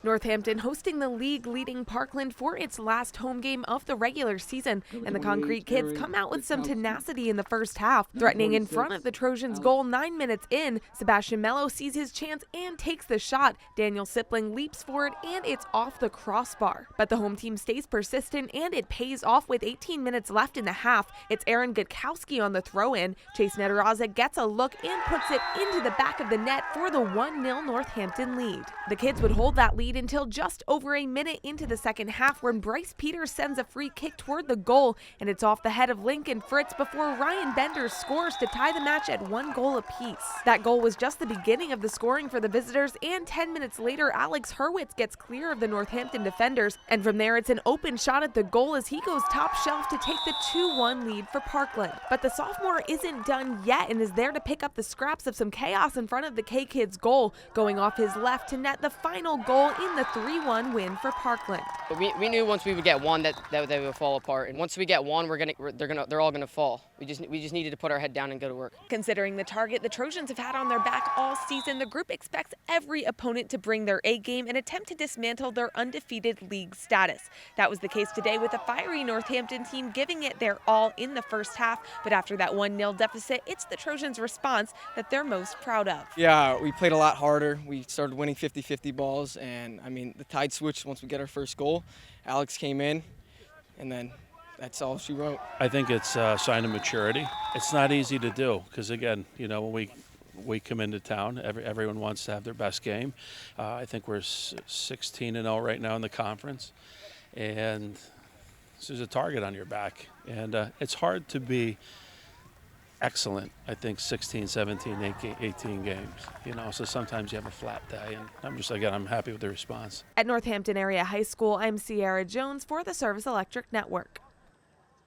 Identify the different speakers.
Speaker 1: Northampton hosting the league-leading Parkland for its last home game of the regular season, and the Concrete Kids come out with some tenacity in the first half, threatening in front of the Trojans' goal 9 minutes in. Sebastian Mello sees his chance and takes the shot. Daniel Sipling leaps for it, and it's off the crossbar. But the home team stays persistent, and it pays off with 18 minutes left in the half. It's Aaron Gutkowski on the throw-in. Chase Nederaza gets a look and puts it into the back of the net for the 1-0 Northampton lead. The Kids would hold that lead until just over a minute into the second half, when Bryce Peters sends a free kick toward the goal, and it's off the head of Lincoln Fritz before Ryan Bender scores to tie the match at 1 goal apiece. That goal was just the beginning of the scoring for the visitors, and 10 minutes later, Alex Hurwitz gets clear of the Northampton defenders, and from there it's an open shot at the goal as he goes top shelf to take the 2-1 lead for Parkland. But the sophomore isn't done yet and is there to pick up the scraps of some chaos in front of the K-Kids goal, going off his left to net the final goal in the 3-1 win for Parkland.
Speaker 2: We knew once we would get one that they would fall apart, and once we get one, they're all gonna fall. We just needed to put our head down and go to work.
Speaker 1: Considering the target the Trojans have had on their back all season, the group expects every opponent to bring their A game and attempt to dismantle their undefeated league status. That was the case today with a fiery Northampton team giving it their all in the first half, but after that 1-0 deficit, it's the Trojans' response that they're most proud of.
Speaker 3: Yeah, we played a lot harder. We started winning 50-50 balls, and I mean, the tide switched once we get our first goal. Alex came in, and then that's all she wrote.
Speaker 4: I think it's a sign of maturity. It's not easy to do because, again, when we come into town, everyone wants to have their best game. I think we're 16-0 right now in the conference, and there's a target on your back. And it's hard to be excellent, I think, 16, 17, 18 games. So sometimes you have a flat day, and I'm happy with the response.
Speaker 1: At Northampton Area High School, I'm Sierra Jones for the Service Electric Network.